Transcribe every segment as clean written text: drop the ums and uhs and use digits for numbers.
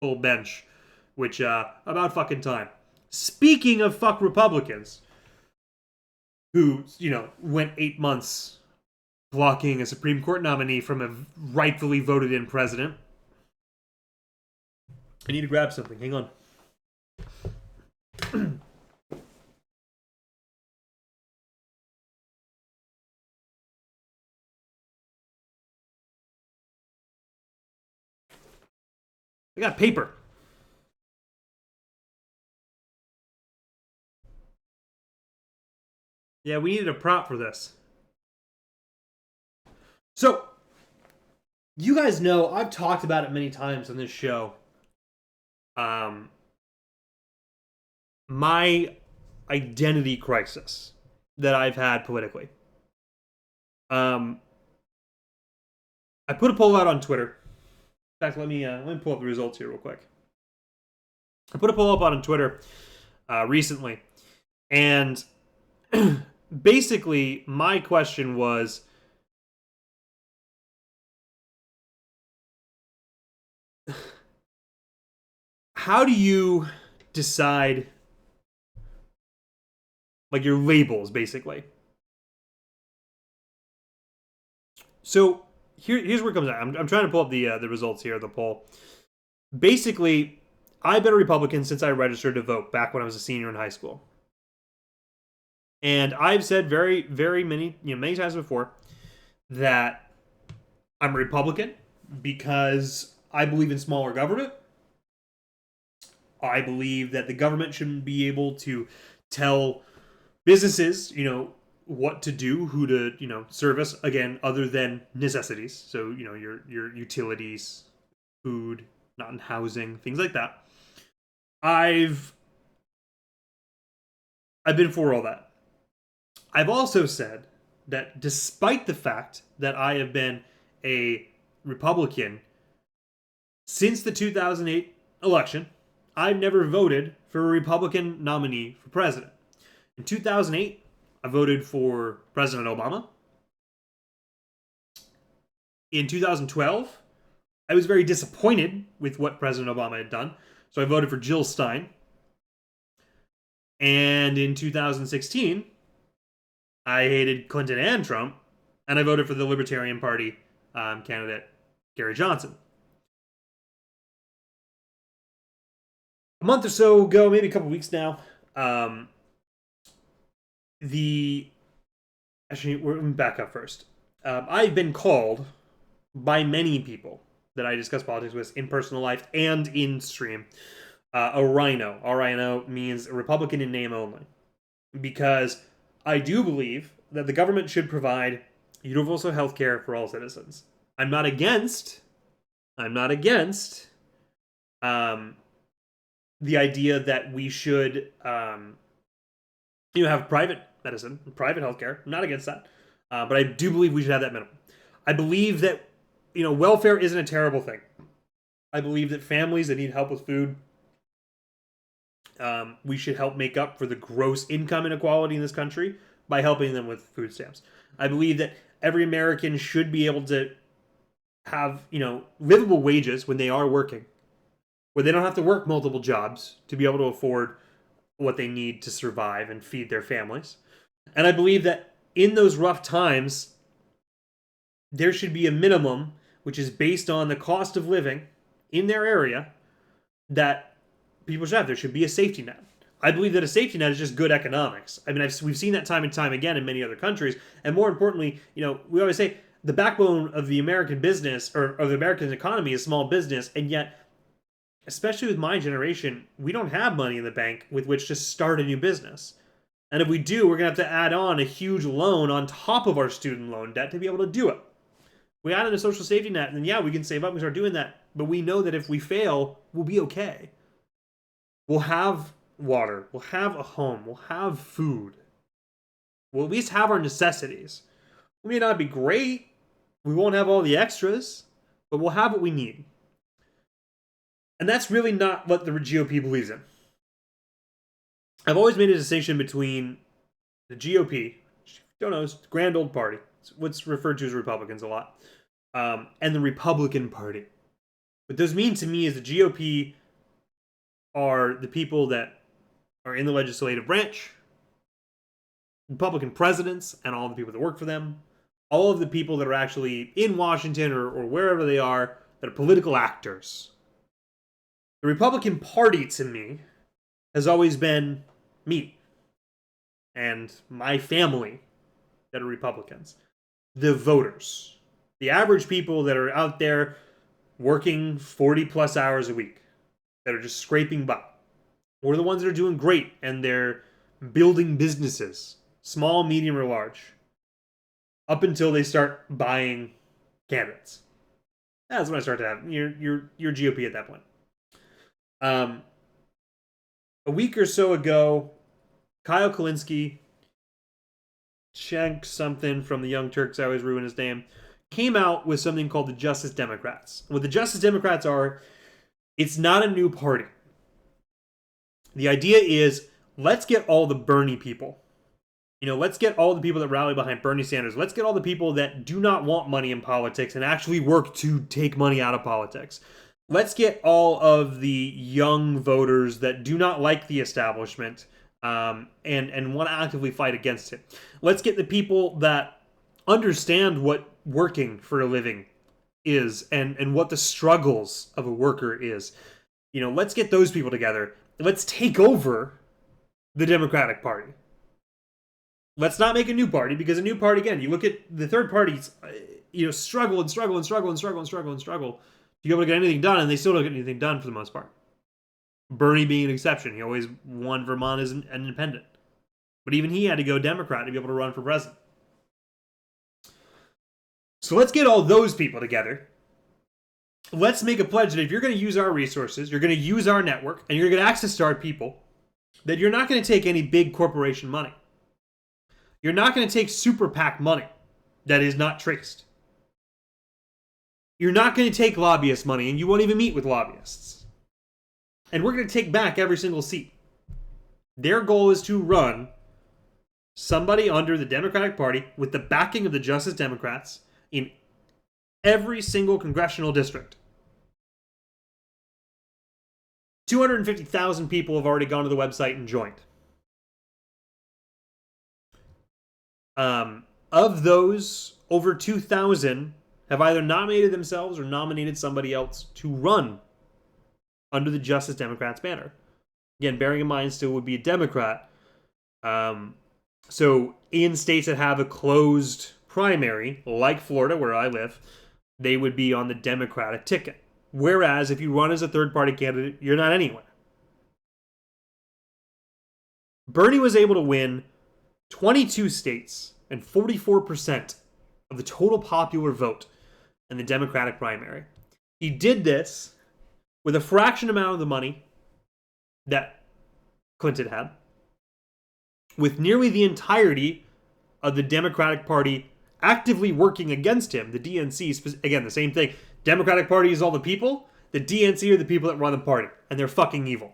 full bench, which about fucking time. Speaking of fuck Republicans, who went 8 months blocking a Supreme Court nominee from a rightfully voted in president. I need to grab something. Hang on. I got paper. Yeah, we needed a prop for this. So, you guys know, I've talked about it many times on this show. My identity crisis that I've had politically. I put a poll out on Twitter. In fact, let me pull up the results here real quick. I put a poll up on Twitter recently, and basically my question was, how do you decide, like, your labels, basically? So here's where it comes out. I'm trying to pull up the results here of the poll. Basically, I've been a Republican since I registered to vote back when I was a senior in high school. And I've said very, very many times before that I'm a Republican because I believe in smaller government. I believe that the government shouldn't be able to tell businesses, what to do, who to, service, again, other than necessities. So, your utilities, food, not in housing, things like that. I've been for all that. I've also said that despite the fact that I have been a Republican since the 2008 election, I've never voted for a Republican nominee for president. In 2008, I voted for President Obama. In 2012, I was very disappointed with what President Obama had done, so I voted for Jill Stein. And in 2016, I hated Clinton and Trump, and I voted for the Libertarian Party candidate, Gary Johnson. A month or so ago, maybe a couple weeks now, actually, we're going to back up first. I've been called by many people that I discuss politics with in personal life and in stream a rhino. A rhino means a Republican in name only. Because I do believe that the government should provide universal health care for all citizens. I'm not against the idea that we should have private medicine, private healthcare. I'm not against that. But I do believe we should have that minimum. I believe that, welfare isn't a terrible thing. I believe that families that need help with food, we should help make up for the gross income inequality in this country by helping them with food stamps. I believe that every American should be able to have, livable wages when they are working, where they don't have to work multiple jobs to be able to afford what they need to survive and feed their families. And I believe that in those rough times, there should be a minimum, which is based on the cost of living in their area, that people should have. There should be a safety net. I believe that a safety net is just good economics. I mean, we've seen that time and time again in many other countries. And more importantly, we always say the backbone of the American business or of the American economy is small business. And yet, especially with my generation, we don't have money in the bank with which to start a new business. And if we do, we're going to have to add on a huge loan on top of our student loan debt to be able to do it. We add in a social safety net, and then, yeah, we can save up and start doing that. But we know that if we fail, we'll be okay. We'll have water. We'll have a home. We'll have food. We'll at least have our necessities. We may not be great. We won't have all the extras, but we'll have what we need. And that's really not what the GOP believes in. I've always made a distinction between the GOP, which, don't know, it's a grand old party. It's what's referred to as Republicans a lot, and the Republican Party, What those mean to me is the GOP are the people that are in the legislative branch, Republican presidents, and all the people that work for them, all of the people that are actually in Washington or wherever they are that are political actors. The Republican Party, to me, has always been me and my family that are Republicans. The voters. The average people that are out there working 40 plus hours a week, that are just scraping by. Or the ones that are doing great and they're building businesses, small, medium, or large, up until they start buying candidates. That's when I start to have your GOP at that point. A week or so ago, Kyle Kalinske, Schenk something from the Young Turks, I always ruin his name, came out with something called the Justice Democrats. What the Justice Democrats are, it's not a new party. The idea is, let's get all the Bernie people. Let's get all the people that rally behind Bernie Sanders. Let's get all the people that do not want money in politics and actually work to take money out of politics. Let's get all of the young voters that do not like the establishment and want to actively fight against it. Let's get the people that understand what working for a living is and what the struggles of a worker is. Let's get those people together. Let's take over the Democratic Party. Let's not make a new party, because a new party, again, you look at the third parties, struggle to be able to get anything done, and they still don't get anything done for the most part. Bernie being an exception. He always won Vermont as an independent. But even he had to go Democrat to be able to run for president. So let's get all those people together. Let's make a pledge that if you're going to use our resources, you're going to use our network, and you're going to get access to our people, that you're not going to take any big corporation money. You're not going to take super PAC money that is not traced. You're not going to take lobbyist money, and you won't even meet with lobbyists. And we're going to take back every single seat. Their goal is to run somebody under the Democratic Party with the backing of the Justice Democrats in every single congressional district. 250,000 people have already gone to the website and joined. Of those, over 2,000 have either nominated themselves or nominated somebody else to run under the Justice Democrats banner. Again, bearing in mind still would be a Democrat. So in states that have a closed primary, like Florida, where I live, they would be on the Democratic ticket. Whereas if you run as a third-party candidate, you're not anywhere. Bernie was able to win 22 states and 44% of the total popular vote in the Democratic primary. He did this with a fraction amount of the money that Clinton had, with nearly the entirety of the Democratic Party actively working against him. The DNC, again, the same thing. Democratic Party is all the people. The DNC are the people that run the party. And they're fucking evil.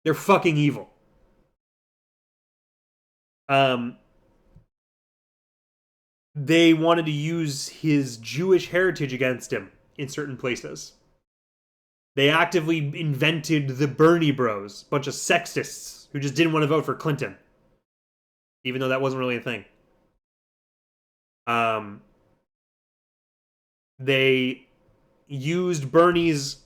They're fucking evil. They wanted to use his Jewish heritage against him in certain places. They actively invented the Bernie Bros, a bunch of sexists who just didn't want to vote for Clinton, even though that wasn't really a thing. They used Bernie's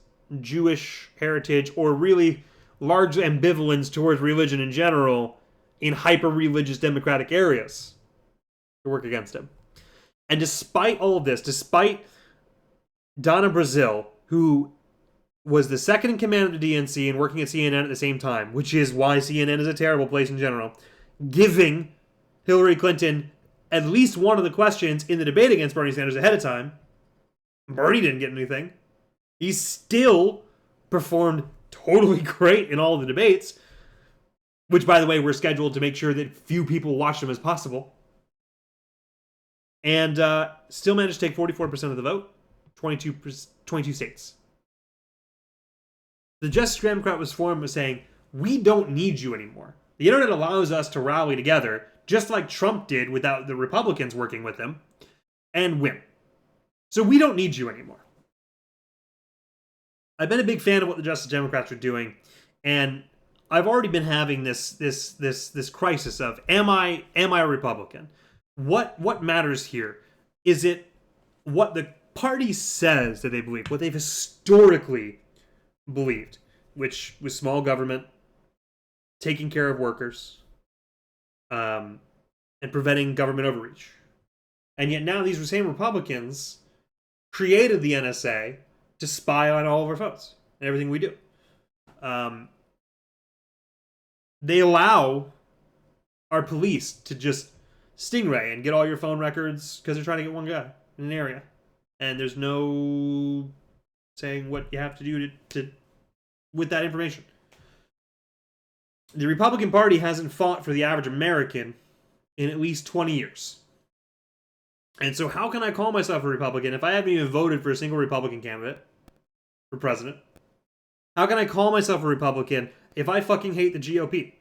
Jewish heritage, or really large ambivalence towards religion in general, in hyper-religious Democratic areas to work against him. And despite all of this, despite Donna Brazile, who was the second in command of the DNC and working at CNN at the same time, which is why CNN is a terrible place in general, giving Hillary Clinton at least one of the questions in the debate against Bernie Sanders ahead of time, Bernie didn't get anything. He still performed totally great in all of the debates, which, by the way, were scheduled to make sure that few people watched them as possible. And still managed to take 44% of the vote, 22 states. The Justice Democrat was formed by saying, we don't need you anymore. The internet allows us to rally together, just like Trump did without the Republicans working with him, and win. So we don't need you anymore. I've been a big fan of what the Justice Democrats are doing, and I've already been having this crisis of am I a Republican? What matters here? Is it what the party says that they believe, what they've historically believed, which was small government, taking care of workers, and preventing government overreach. And yet now these same Republicans created the NSA to spy on all of our phones and everything we do. They allow our police to just stingray and get all your phone records because they're trying to get one guy in an area. And there's no saying what you have to do to with that information. The Republican Party hasn't fought for the average American in at least 20 years. And so how can I call myself a Republican if I haven't even voted for a single Republican candidate for president? How can I call myself a Republican if I fucking hate the GOP?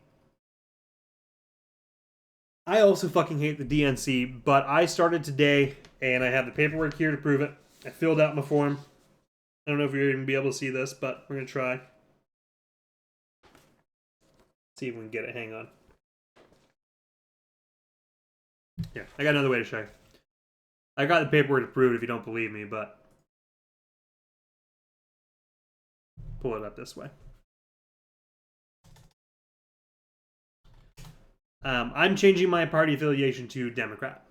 I also fucking hate the DNC, but I started today, and I have the paperwork here to prove it. I filled out my form. I don't know if you're even be able to see this, but we're going to try. See if we can get it. Hang on. Yeah, I got another way to show you. I got the paperwork to prove it if you don't believe me, but pull it up this way. I'm changing my party affiliation to Democrat.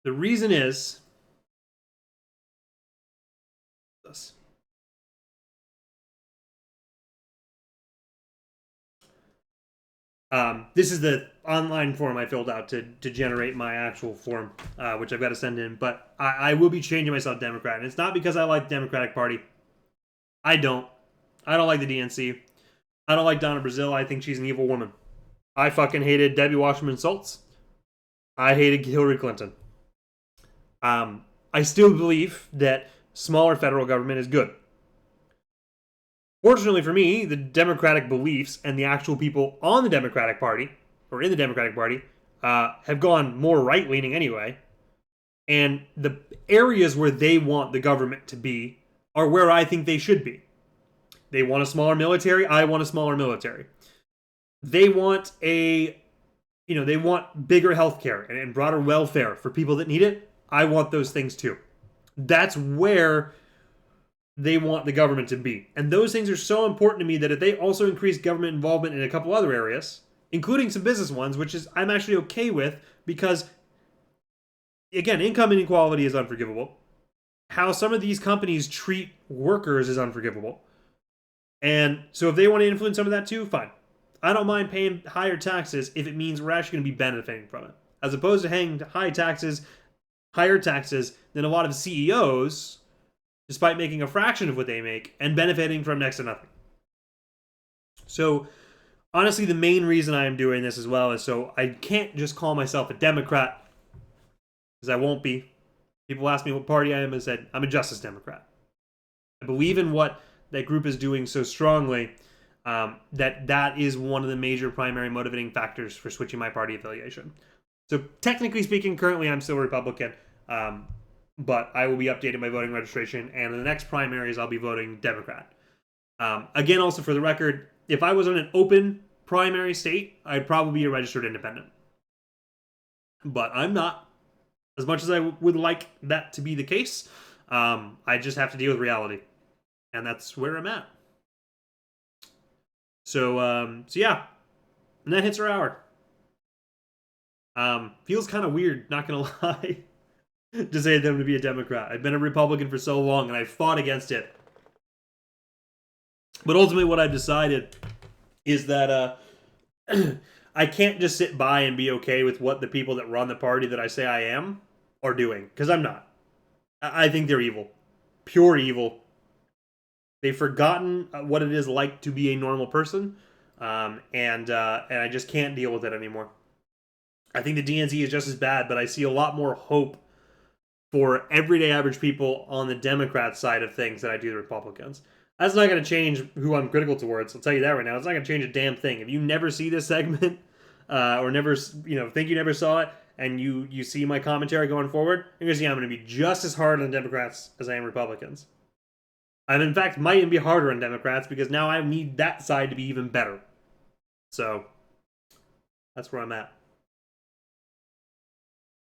The reason is this. This is the online form I filled out to generate my actual form, which I've got to send in. But I will be changing myself to Democrat. And it's not because I like the Democratic Party. I don't like the DNC. I don't like Donna Brazile. I think she's an evil woman. I fucking hated Debbie Wasserman Schultz. I hated Hillary Clinton. I still believe that smaller federal government is good. Fortunately for me, the Democratic beliefs and the actual people on the Democratic Party, or in the Democratic Party, have gone more right-leaning anyway. And the areas where they want the government to be are where I think they should be. They want a smaller military. I want a smaller military. They want they want bigger healthcare and broader welfare for people that need it. I want those things too. That's where they want the government to be. And those things are so important to me that if they also increase government involvement in a couple other areas, including some business ones, which is I'm actually okay with because, again, income inequality is unforgivable. How some of these companies treat workers is unforgivable. And so if they want to influence some of that too, fine. I don't mind paying higher taxes if it means we're actually going to be benefiting from it. As opposed to paying higher taxes than a lot of CEOs, despite making a fraction of what they make, and benefiting from next to nothing. So, honestly, the main reason I am doing this as well is so I can't just call myself a Democrat, because I won't be. People ask me what party I am, and I said, I'm a Justice Democrat. I believe in what that group is doing so strongly that is one of the major primary motivating factors for switching my party affiliation. So technically speaking, currently I'm still a Republican, but I will be updating my voting registration, and in the next primaries I'll be voting Democrat. Again, also for the record, if I was in an open primary state, I'd probably be a registered independent. But I'm not. As much as I would like that to be the case, I just have to deal with reality. And that's where I'm at. So yeah. And that hits our hour. Feels kind of weird, not gonna lie, to say them to be a Democrat. I've been a Republican for so long, and I fought against it. But ultimately, what I've decided is that I can't just sit by and be okay with what the people that run the party that I say I am are doing, because I'm not. I think they're evil. Pure evil. They've forgotten what it is like to be a normal person, and I just can't deal with it anymore. I think the DNC is just as bad, but I see a lot more hope for everyday average people on the Democrat side of things than I do the Republicans. That's not going to change who I'm critical towards. I'll tell you that right now. It's not going to change a damn thing. If you never see this segment, or never, think you never saw it, and you see my commentary going forward, you're gonna see I'm gonna be just as hard on Democrats as I am Republicans. And in fact, might even be harder on Democrats because now I need that side to be even better. So that's where I'm at.